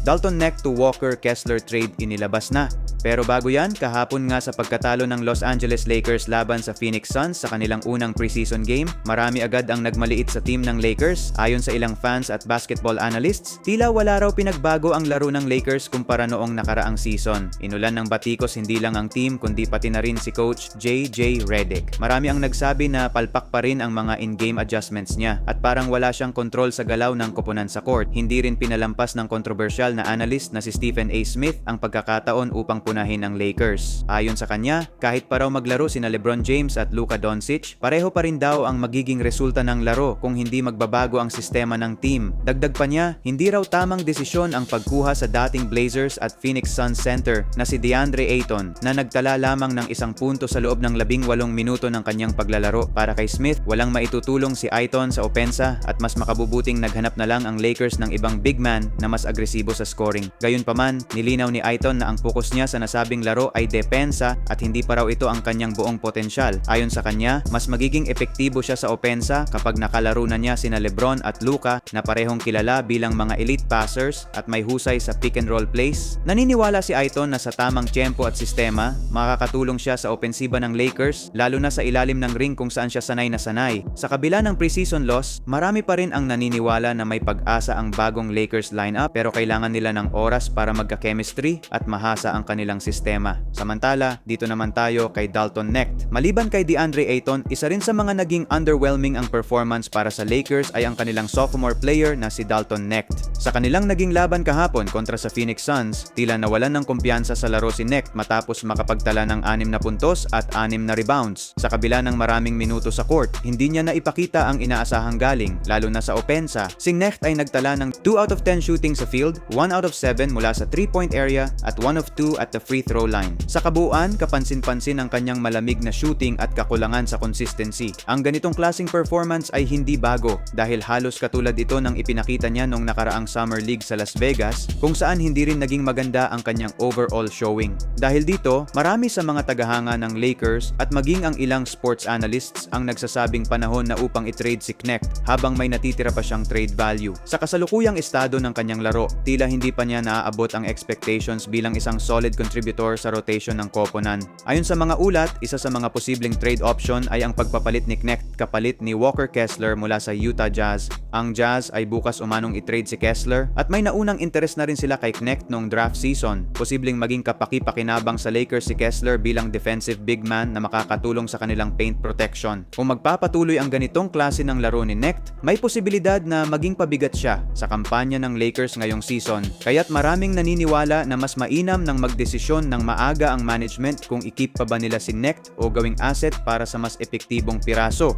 Dalton Knecht to Walker Kessler trade inilabas na. Pero bago yan, kahapon nga sa pagkatalo ng Los Angeles Lakers laban sa Phoenix Suns sa kanilang unang preseason game, marami agad ang nagmaliit sa team ng Lakers. Ayon sa ilang fans at basketball analysts, tila wala raw pinagbago ang laro ng Lakers kumpara noong nakaraang season. Inulan ng batikos hindi lang ang team kundi pati na rin si Coach J.J. Redick. Marami ang nagsabi na palpak pa rin ang mga in-game adjustments niya at parang wala siyang kontrol sa galaw ng koponan sa court. Hindi rin pinalampas ng kontrobersyal na analyst na si Stephen A. Smith ang pagkakataon upang punahin ang Lakers. Ayon sa kanya, kahit pa raw maglaro sina LeBron James at Luka Doncic, pareho pa rin daw ang magiging resulta ng laro kung hindi magbabago ang sistema ng team. Dagdag pa niya, hindi raw tamang desisyon ang pagkuha sa dating Blazers at Phoenix Suns center na si DeAndre Ayton na nagtala lamang ng 1 punto sa loob ng 18 minuto ng kanyang paglalaro. Para kay Smith, walang maitutulong si Ayton sa opensa at mas makabubuting naghanap na lang ang Lakers ng ibang big man na mas agresibo sa scoring. Gayunpaman, nilinaw ni Ayton na ang focus niya sa nasabing laro ay depensa at hindi pa raw ito ang kanyang buong potensyal. Ayon sa kanya, mas magiging epektibo siya sa opensa kapag nakalaro na niya sina LeBron at Luka na parehong kilala bilang mga elite passers at may husay sa pick and roll plays. Naniniwala si Ayton na sa tamang tempo at sistema, makakatulong siya sa opensiba ng Lakers lalo na sa ilalim ng ring kung saan siya sanay na sanay. Sa kabila ng preseason loss, marami pa rin ang naniniwala na may pag-asa ang bagong Lakers lineup pero kailangan nila ng oras para magka-chemistry at mahasa ang kanilang sistema. Samantala, dito naman tayo kay Dalton Knecht. Maliban kay DeAndre Ayton, isa rin sa mga naging underwhelming ang performance para sa Lakers ay ang kanilang sophomore player na si Dalton Knecht. Sa kanilang naging laban kahapon kontra sa Phoenix Suns, tila nawalan ng kumpiyansa sa laro si Knecht matapos makapagtala ng 6 na puntos at 6 na rebounds. Sa kabila ng maraming minuto sa court, hindi niya naipakita ang inaasahang galing, lalo na sa opensa. Si Knecht ay nagtala ng 2 out of 10 shooting sa field, 1 out of 7 mula sa 3-point area at 1 of 2 at the free throw line. Sa kabuuan, kapansin-pansin ang kanyang malamig na shooting at kakulangan sa consistency. Ang ganitong klaseng performance ay hindi bago dahil halos katulad ito ng ipinakita niya noong nakaraang Summer League sa Las Vegas kung saan hindi rin naging maganda ang kanyang overall showing. Dahil dito, marami sa mga tagahanga ng Lakers at maging ang ilang sports analysts ang nagsasabing panahon na upang i-trade si Knecht habang may natitira pa siyang trade value. Sa kasalukuyang estado ng kanyang laro, tila hindi pa niya naaabot ang expectations bilang isang solid contributor sa rotation ng koponan. Ayon sa mga ulat, isa sa mga posibleng trade option ay ang pagpapalit ni Knecht kapalit ni Walker Kessler mula sa Utah Jazz. Ang Jazz ay bukas umanong i-trade si Kessler at may naunang interes na rin sila kay Knecht noong draft season. Posibleng maging kapaki-pakinabang sa Lakers si Kessler bilang defensive big man na makakatulong sa kanilang paint protection. Kung magpapatuloy ang ganitong klase ng laro ni Knecht, may posibilidad na maging pabigat siya sa kampanya ng Lakers ngayong season. Kaya't maraming naniniwala na mas mainam ng magdesisyon ng maaga ang management kung i-keep pa ba nila si Knecht o gawing asset para sa mas epektibong piraso.